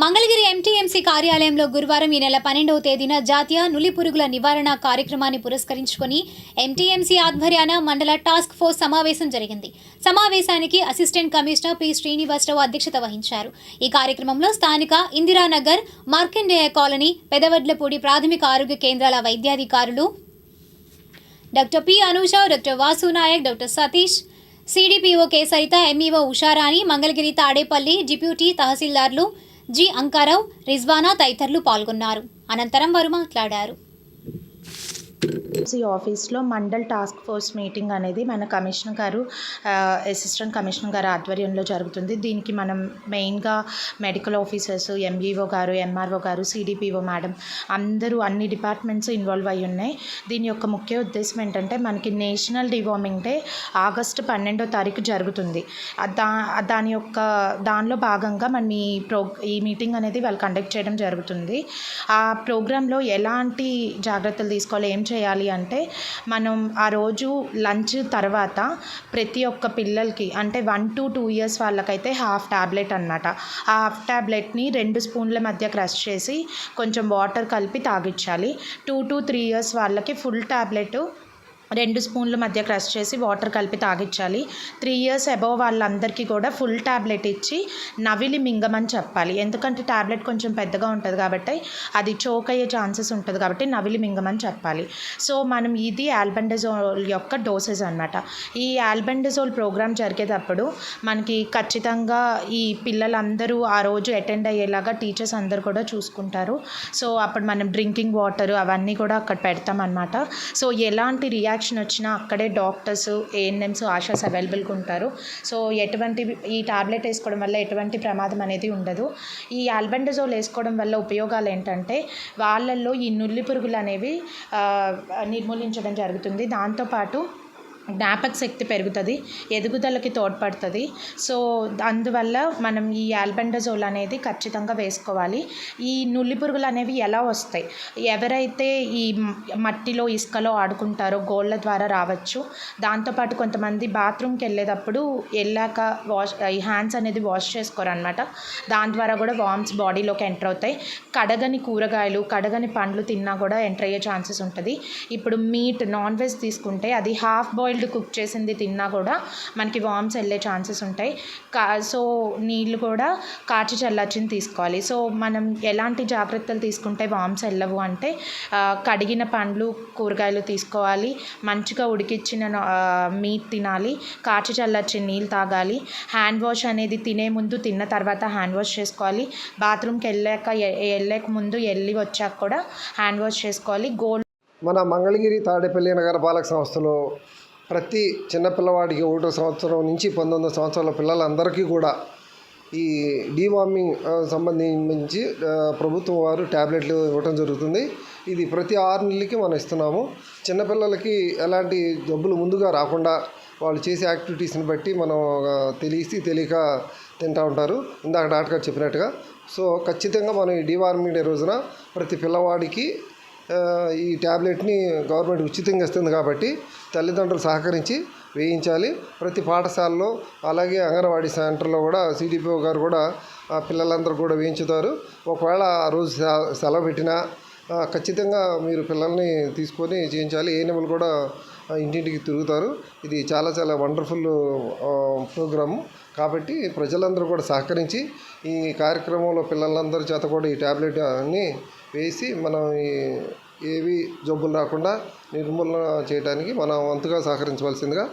Mangalagiri MTMC కార్యాలయంలో గురువారం ఈ నెల 12వ తేదీన జాతీయ నులిపురుగుల నివారణ కార్యక్రమాన్ని పురస్కరించుకొని ఎంటీఎంసీ ఆధ్వర్యాన మండల టాస్క్ ఫోర్స్ సమావేశం జరిగింది. సమావేశానికి అసిస్టెంట్ కమిషనర్ పి శ్రీనివాసరావు అధ్యక్షత వహించారు. ఈ కార్యక్రమంలో స్థానిక ఇందిరానగర్, మార్కండేయ కాలనీ, పెదవడ్లపూడి ప్రాథమిక ఆరోగ్య కేంద్రాల వైద్యాధికారులు doctor P Anusha, doctor Vasu Nayak, doctor Satish, CDPO K Saritha, MEO Usharani, Mangalagiri Tadepalli deputy తహసీల్దార్లు జి అంకారావు, రిజ్వానా తదితరులు పాల్గొన్నారు. అనంతరం వారు మాట్లాడారు. ఆఫీస్లో మండల్ టాస్క్ ఫోర్స్ మీటింగ్ అనేది మన కమిషనర్ గారు, అసిస్టెంట్ కమిషనర్ గారు ఆధ్వర్యంలో జరుగుతుంది. దీనికి మనం మెయిన్గా మెడికల్ ఆఫీసర్స్, ఎంఈఓ గారు, ఎంఆర్ఓ గారు, సిడిపిఓ మేడం అందరూ అన్ని డిపార్ట్మెంట్స్ ఇన్వాల్వ్ అయి ఉన్నాయి. దీని యొక్క ముఖ్య ఉద్దేశం ఏంటంటే మనకి నేషనల్ డివార్మింగ్ డే ఆగస్టు 12వ తారీఖు జరుగుతుంది. దానిలో భాగంగా మనం ఈ మీటింగ్ అనేది వాళ్ళు కండక్ట్ చేయడం జరుగుతుంది. ఆ ప్రోగ్రాంలో ఎలాంటి జాగ్రత్తలు తీసుకోవాలి, ఏం చేయాలి అంటే మనం ఆ రోజు లంచ్ తర్వాత ప్రతి ఒక్క పిల్లలకి అంటే 1 to 2 years వాళ్ళకైతే హాఫ్ ట్యాబ్లెట్ అన్నమాట. ఆ హాఫ్ ట్యాబ్లెట్ని 2 స్పూన్ల మధ్య క్రష్ చేసి కొంచెం వాటర్ కలిపి తాగించాలి. 2 to 3 years వాళ్ళకి ఫుల్ ట్యాబ్లెట్ 2 స్పూన్ల మధ్య క్రష్ చేసి వాటర్ కలిపి తాగించాలి. 3 years అబోవ్ వాళ్ళందరికీ కూడా ఫుల్ ట్యాబ్లెట్ ఇచ్చి నవిలి మింగమని చెప్పాలి. ఎందుకంటే ట్యాబ్లెట్ కొంచెం పెద్దగా ఉంటుంది కాబట్టి అది చోక్ అయ్యే ఛాన్సెస్ ఉంటుంది కాబట్టి నవిలి మింగమని చెప్పాలి. సో మనం ఇది ఆల్బెండజోల్ యొక్క డోసేజ్ అనమాట. ఈ ఆల్బెండజోల్ ప్రోగ్రామ్ జరిగేటప్పుడు మనకి ఖచ్చితంగా ఈ పిల్లలందరూ ఆ రోజు అటెండ్ అయ్యేలాగా టీచర్స్ అందరూ కూడా చూసుకుంటారు. సో అప్పుడు మనం డ్రింకింగ్ వాటర్ అవన్నీ కూడా అక్కడ పెడతాం అనమాట. సో ఎలాంటి రియాక్షన్ వచ్చినా అక్కడే డాక్టర్స్, ఏఎన్ఎంస్, ఆశాస్ అవైలబుల్గా ఉంటారు. సో ఈ టాబ్లెట్ వేసుకోవడం వల్ల ఎటువంటి ప్రమాదం అనేది ఉండదు. ఈ ఆల్బెండజోల్ వేసుకోవడం వల్ల ఉపయోగాలు ఏంటంటే వాళ్ళల్లో ఈ నుల్లి పురుగులు అనేవి నిర్మూలించడం జరుగుతుంది. దాంతోపాటు జ్ఞాపక శక్తి పెరుగుతుంది, ఎదుగుదలకి తోడ్పడుతుంది. సో అందువల్ల మనం ఈ ఆల్బెండజోల్ అనేది ఖచ్చితంగా వేసుకోవాలి. ఈ నుల్లి పురుగులు అనేవి ఎలా వస్తాయి, ఎవరైతే ఈ మట్టిలో ఇసుకలో ఆడుకుంటారో గోళ్ళ ద్వారా రావచ్చు. దాంతోపాటు కొంతమంది బాత్రూమ్కి వెళ్ళేటప్పుడు ఈ హ్యాండ్స్ అనేది వాష్ చేసుకోరనమాట. దాని ద్వారా కూడా వామ్స్ బాడీలోకి ఎంటర్ అవుతాయి. కడగని కూరగాయలు, కడగని పండ్లు తిన్నా కూడా ఎంటర్ అయ్యే ఛాన్సెస్ ఉంటుంది. ఇప్పుడు మీట్, నాన్ వెజ్ తీసుకుంటే అది హాఫ్ బాయిల్డ్ కుక్ చేసింది తిన్నా కూడా మనకి వామ్స్ వెళ్ళే ఛాన్సెస్ ఉంటాయి. సో నీళ్ళు కూడా కాచి చల్లార్చిని తీసుకోవాలి. సో మనం ఎలాంటి జాగ్రత్తలు తీసుకుంటే వామ్స్ వెళ్ళవు అంటే కడిగిన పండ్లు, కూరగాయలు తీసుకోవాలి, మంచిగా ఉడికించిన మీట్ తినాలి, కాచి చల్లార్చిన నీళ్ళు తాగాలి, హ్యాండ్ వాష్ అనేది తినే ముందు, తిన్న తర్వాత హ్యాండ్ వాష్ చేసుకోవాలి. బాత్రూమ్కి వెళ్ళక ముందు, వెళ్ళి వచ్చాక కూడా హ్యాండ్ వాష్ చేసుకోవాలి. మన మంగళగిరి తాడేపల్లి నగరపాలక సంస్థలో ప్రతి చిన్నపిల్లవాడికి 1వ సంవత్సరం నుంచి 19 సంవత్సరాల పిల్లలందరికీ కూడా ఈ డీవార్మింగ్ సంబంధించి ప్రభుత్వం వారు ట్యాబ్లెట్లు ఇవ్వడం జరుగుతుంది. ఇది ప్రతి 6 నెలలకి మనం ఇస్తున్నాము. చిన్నపిల్లలకి ఎలాంటి జబ్బులు ముందుగా రాకుండా వాళ్ళు చేసే యాక్టివిటీస్ని బట్టి మనం తెలియక తింటూ ఉంటారు, ఇందాక డాక్టర్ గారు చెప్పినట్టుగా. సో ఖచ్చితంగా మనం ఈ డీవార్మింగ్ డే రోజున ప్రతి పిల్లవాడికి ఈ ట్యాబ్లెట్ని గవర్నమెంట్ ఉచితంగా ఇస్తుంది కాబట్టి తల్లిదండ్రులు సహకరించి వేయించాలి. ప్రతి పాఠశాలలో అలాగే అంగన్వాడీ సెంటర్లో కూడా సిడిపిఓ గారు కూడా పిల్లలందరూ కూడా వేయించుతారు. ఒకవేళ ఆ రోజు సెలవు పెట్టినా ఖచ్చితంగా మీరు పిల్లల్ని తీసుకొని చేయించాలి. ఏఎన్ఎంలు కూడా ఇంటింటికి తిరుగుతారు. ఇది చాలా చాలా వండర్ఫుల్ ప్రోగ్రాము కాబట్టి ప్రజలందరూ కూడా సహకరించి ఈ కార్యక్రమంలో పిల్లలందరి చేత కూడా ఈ ట్యాబ్లెట్ అన్ని వేసి మనం ఏవి జబ్బులు రాకుండా నిర్మూలన చేయడానికి మనం వంతుగా సహకరించవలసిందిగా